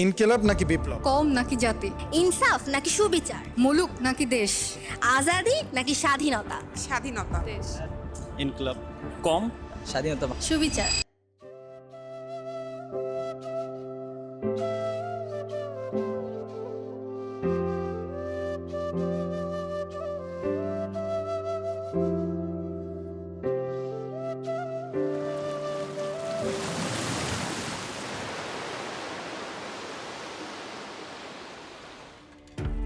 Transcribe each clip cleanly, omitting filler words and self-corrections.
ইনকিলাব নাকি বিপ্লব? কম নাকি জাতি? ইনসাফ নাকি সুবিচার? মুলুক নাকি দেশ? আজাদি নাকি স্বাধীনতা? স্বাধীনতা। দেশ। ইনকলাব। কম। স্বাধীনতা। সুবিচার।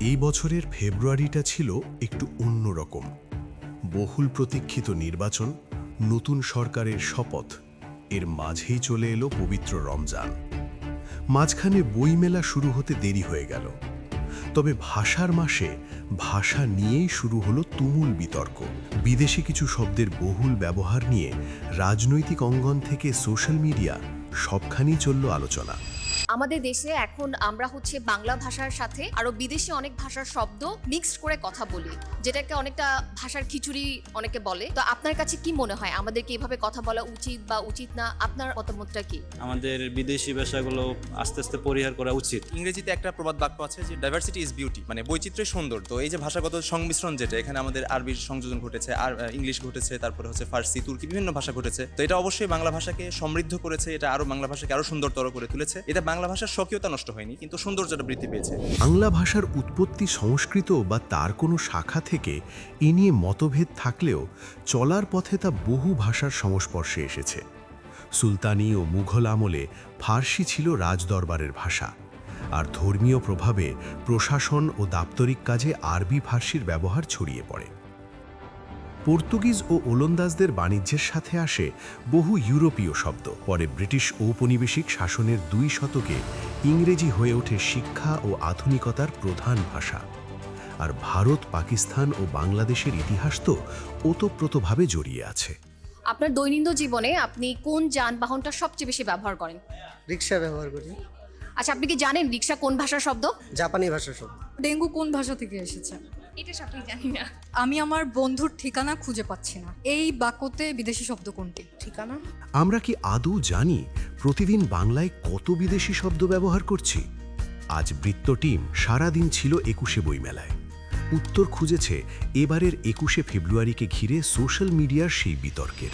এই বছরের ফেব্রুয়ারিটা ছিল একটু অন্যরকম। বহুল প্রতীক্ষিত নির্বাচন, নতুন সরকারের শপথ, এর মাঝেই চলে এলো পবিত্র রমজান। মাঝখানে বইমেলা শুরু হতে দেরি হয়ে গেল। তবে ভাষার মাসে ভাষা নিয়েই শুরু হলো তুমুল বিতর্ক। বিদেশি কিছু শব্দের বহুল ব্যবহার নিয়ে রাজনৈতিক অঙ্গন থেকে সোশ্যাল মিডিয়া সবখানেই চলল আলোচনা। আমাদের দেশে এখন আমরা বাংলা ভাষার সাথে আরো বিদেশি অনেক ভাষার শব্দ মিক্সড করে কথা বলি, যেটাকে অনেকটা ভাষার খিচুড়ি অনেকে বলে। তো আপনার কাছে কি মনে হয়, আমাদেরকে এইভাবে কথা বলা উচিত বা উচিত না? আপনার মতামতটা কি? আমাদের বিদেশি ভাষাগুলো আস্তে আস্তে পরিহার করা উচিত। ইংরেজিতে একটা প্রবাদ বাক্য আছে যে ডাইভার্সিটি ইজ বিউটি, মানে বৈচিত্র্যই সুন্দর। তো এই যে ভাষাগত সংমিশ্রণ, যেটা এখানে আমাদের আরবির সংযোজন ঘটেছে, আর ইংলিশ ঘটেছে, তারপরে ফার্সি, তুর্কি, বিভিন্ন ভাষা ঘটেছে। তো এটা অবশ্যই বাংলা ভাষাকে সমৃদ্ধ করেছে, এটা আরো বাংলা ভাষাকে আরো সুন্দরতর করে তুলেছে। এটা বাংলা ভাষার স্বকীয়তা নষ্ট হয়নি, কিন্তু সৌন্দর্যটা বৃদ্ধি পেয়েছে। বাংলা ভাষার উৎপত্তি সংস্কৃত বা তার কোনো শাখা থেকে এ নিয়ে মতভেদ থাকলেও চলার পথে তা বহু ভাষার সংস্পর্শে এসেছে। সুলতানি ও মুঘল আমলে ফার্সি ছিল রাজদরবারের ভাষা, আর ধর্মীয় প্রভাবে প্রশাসন ও দাপ্তরিক কাজে আরবি ফার্সির ব্যবহার ছড়িয়ে পড়ে। পর্তুগিজ ও ওলন্দাজদের বাণিজ্যের সাথে আসে বহু ইউরোপীয় শব্দ। পরে ব্রিটিশ ঔপনিবেশিক শাসনের 2 শতকে ইংরেজি হয়ে ওঠে শিক্ষা ও আধুনিকতার প্রধান ভাষা। আর ভারত, পাকিস্তান ও বাংলাদেশের ইতিহাস তো ওতপ্রোতভাবে জড়িয়ে আছে। আপনার দৈনন্দিন জীবনে আপনি কোন যানবাহনটা সবচেয়ে বেশি ব্যবহার করেন? রিক্সা ব্যবহার করি। আচ্ছা, আপনি কি জানেন রিক্সা কোন ভাষার শব্দ? জাপানি ভাষা শব্দ। ডেঙ্গু কোন ভাষা থেকে এসেছে? এটা সবই জানি না। আমি আমার বন্ধুর ঠিকানা খুঁজে পাচ্ছি না। এই বাক্যতে বিদেশি শব্দ কোনটি? ঠিকানা। আমরা কি আদৌ জানি প্রতিদিন বাংলায় কত বিদেশি শব্দ ব্যবহার করছি? আজ বৃত্ত টিম সারাদিন ছিল 21শে বইমেলায়। উত্তর খুঁজেছে এবারের 21শে ফেব্রুয়ারিকে ঘিরে সোশ্যাল মিডিয়ার সেই বিতর্কের।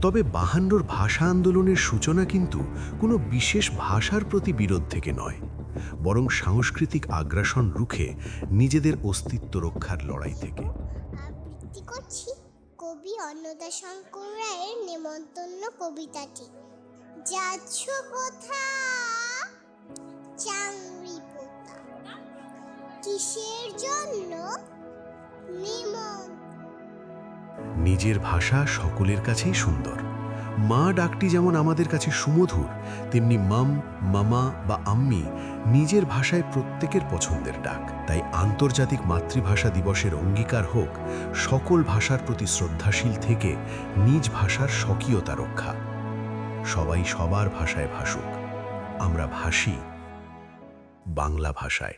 তবে 52র ভাষা আন্দোলনের সূচনা কিন্তু কোনো বিশেষ ভাষার প্রতি বিরোধ থেকে নয়, বরং সাংস্কৃতিক আগ্রাসন রুখে নিজেদের অস্তিত্ব রক্ষার লড়াই থেকে। আবৃত্তি করছি কবি অন্নদা শঙ্কর রায়ের নেমন্তন্ন কবিতাটি। যাচ্ছ কোথা চাংড়ি পোতা, কিসের জন্য নিজের ভাষা সকলের কাছেই সুন্দর। মা ডাকটি যেমন আমাদের কাছে সুমধুর, তেমনি মাম, মামা বা আম্মি নিজের ভাষায় প্রত্যেকের পছন্দের ডাক। তাই আন্তর্জাতিক মাতৃভাষা দিবসের অঙ্গীকার হোক সকল ভাষার প্রতি শ্রদ্ধাশীল থেকে নিজ ভাষার স্বকীয়তা রক্ষা। সবাই সবার ভাষায় ভাসুক। আমরা ভাসি বাংলা ভাষায়।